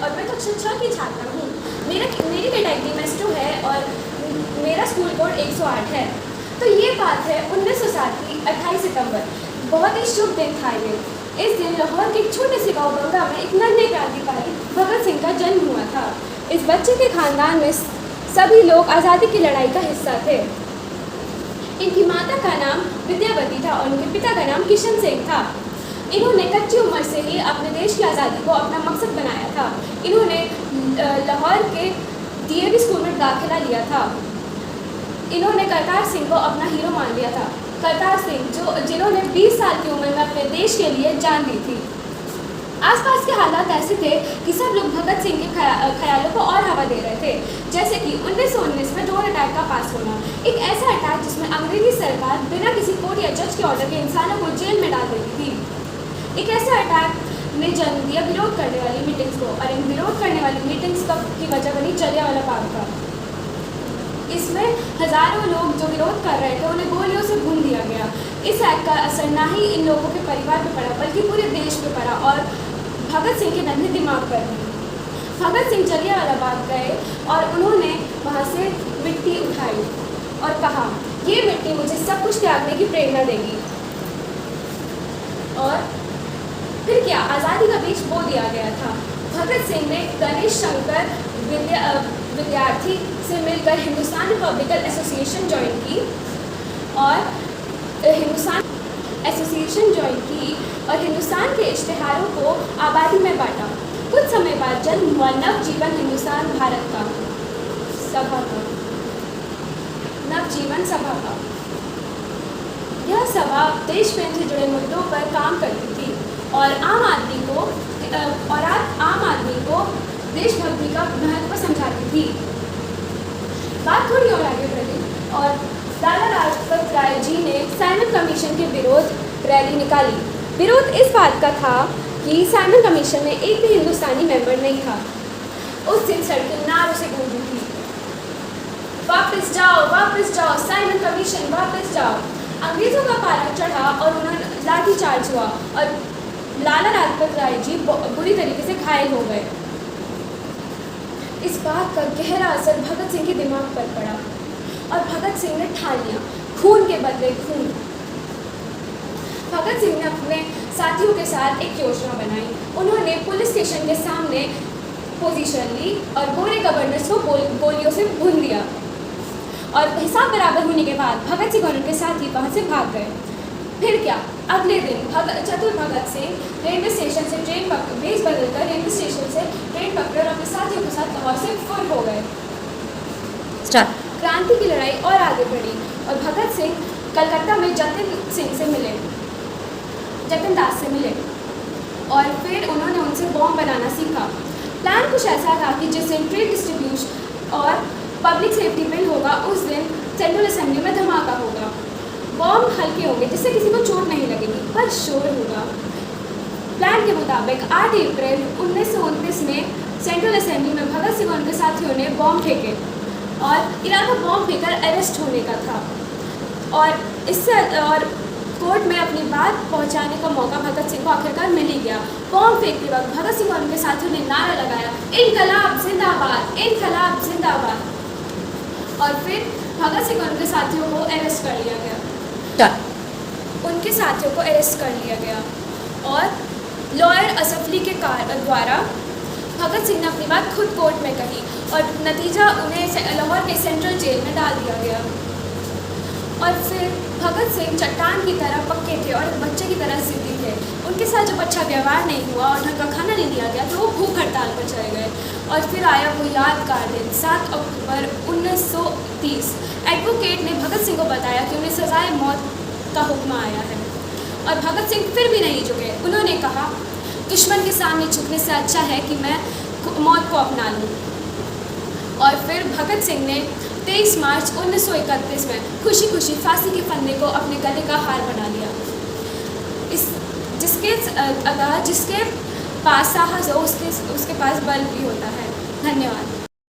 और मैं कक्षा 6 की छात्रा हूँ। मेरी कैटेगरी मेस 2 है और मेरा स्कूल कोड 108 है। तो ये बात है 1907 की 28 सितंबर। बहुत ही शुभ दिन था ये। इस दिन लाहौर के एक छोटे से गाँव बंगा में एक नन्हे क्रांतिकारी भगत सिंह का जन्म हुआ था। इस बच्चे के खानदान में सभी लोग आज़ादी की लड़ाई का हिस्सा थे। इनकी माता का नाम विद्यावती था और उनके पिता का नाम किशन सिंह था। इन्होंने कच्ची उम्र से ही अपने देश की आज़ादी को अपना मकसद बनाया था। इन्होंने लाहौर के डीएवी स्कूल में दाखिला लिया था। इन्होंने करतार सिंह को अपना हीरो मान लिया था। करतार सिंह जिन्होंने 20 साल की उम्र में अपने देश के लिए जान दी थी। आसपास के हालात ऐसे थे कि सब लोग भगत सिंह के ख्यालों को और हवा दे रहे थे, जैसे कि 1919 में ड्रोन अटैक का पास होना, एक ऐसा अटैक जिसमें अंग्रेजी सरकार बिना किसी कोर्ट या जज के ऑर्डर के इंसानों को जेल में डाल देती थी। एक ऐसा अटैक ने जन्म दिया विरोध करने वाली मीटिंग्स को, और इन विरोध करने वाली मीटिंग्स की वजह बनी जलियांवाला बाग का। इसमें हज़ारों लोग जो विरोध कर रहे थे उन्हें गोलियों से भून दिया गया। इस एक्ट का असर ना ही इन लोगों के परिवार पर पड़ा बल्कि पूरे देश पर पड़ा और भगत सिंह के नन्हे दिमाग पर भी। भगत सिंह जलियांवाला बाग गए और उन्होंने वहाँ से मिट्टी उठाई और कहा, ये मिट्टी मुझे सब कुछ त्यागने की प्रेरणा देगी। और फिर क्या, आज़ादी का बीज बो दिया गया था। भगत सिंह ने गणेश शंकर विद्यार्थी से मिलकर हिंदुस्तान रिपब्लिकन एसोसिएशन ज्वाइन की और हिंदुस्तान के इश्तिहारों को आबादी में बांटा। कुछ समय बाद जन्म हुआ नवजीवन हिंदुस्तान भारत का नवजीवन सभा का। यह सभा देश प्रेम से जुड़े मुद्दों पर काम करती थी और आम आदमी को देशभक्ति का महत्व समझाती थी। बात थोड़ी और आगे बढ़ी और लाला लाजपत राय जी ने साइमन कमीशन के विरोध रैली निकाली। विरोध इस बात का था कि साइमन कमीशन में एक भी हिंदुस्तानी मेंबर नहीं था। उस दिन सड़कें नारों से गूंजी थी, वापस जाओ, साइमन कमीशन वापस जाओ। अंग्रेजों का पारा चढ़ा और उन्होंने लाठीचार्ज हुआ और लाला लाजपत राय जी बुरी तरीके से घायल हो गए। इस बात का गहरा असर भगत सिंह के दिमाग पर पड़ा और भगत सिंह ने ठान लिया, खून के बदले खून। भगत सिंह ने अपने साथियों के साथ एक योजना बनाई। उन्होंने पुलिस स्टेशन के सामने पोजीशन ली और गोरे गवर्नर्स को गोलियों से भून दिया और हिसाब बराबर होने के बाद भगत सिंह और उनके साथी वहाँ से भाग गए। फिर क्या, अगले दिन चतुर भगत सिंह रेलवे स्टेशन से बेस बदलकर रेलवे स्टेशन से ट्रेन पकड़े और अपने साथियों के साथ लाहौर से फुर हो गए। क्रांति की लड़ाई और आगे बढ़ी और भगत सिंह कलकत्ता में जतिन दास से मिले और फिर उन्होंने उनसे बॉम्ब बनाना सीखा। प्लान कुछ ऐसा था कि जिस दिन ट्रेड डिस्ट्रीब्यूशन और पब्लिक सेफ्टी बिल होगा उस दिन सेंट्रल असेंबली में धमाका होगा। बॉम्ब हल्के होंगे जिससे किसी को चोट नहीं लगेगी पर शोर होगा। प्लान के मुताबिक 8 अप्रैल 1929 में सेंट्रल असेंबली में भगत सिंह और उनके साथियों ने बॉम्ब फेंके और इरादा बॉम्ब फेंकर अरेस्ट होने का था और कोर्ट में अपनी बात पहुंचाने का मौका भगत सिंह को आखिरकार मिल ही गया। बॉम्ब फेंकते वक्त भगत सिंह और उनके साथियों ने नारा लगाया, इनकलाब जिंदाबाद, इनकलाब जिंदाबाद। और फिर भगत सिंह और उनके साथियों को अरेस्ट कर लिया गया। और लॉयर असफ अली के द्वारा भगत सिंह ने अपनी बात खुद कोर्ट में कही और नतीजा उन्हें लाहौर के सेंट्रल जेल में डाल दिया गया। और फिर भगत सिंह चट्टान की तरह पक्के थे और बच्चे की तरह जिद्दी थे। उनके साथ जब अच्छा व्यवहार नहीं हुआ और ढंग का खाना नहीं दिया गया तो वो भूख हड़ताल पर चले गए। और फिर आया वो यादगार दिन 7 अक्टूबर 1930। एडवोकेट ने भगत सिंह को बताया कि उन्हें सजाए मौत का हुक्म आया है और भगत सिंह फिर भी नहीं झुके। उन्होंने कहा, दुश्मन के सामने झुकने से अच्छा है कि मैं मौत को अपना लूँ। और फिर भगत सिंह ने 23 मार्च 1931 में खुशी खुशी फांसी के फंदे को अपने गले का हार बना लिया। जिसके पास साहस हो उसके पास बल भी होता है। धन्यवाद।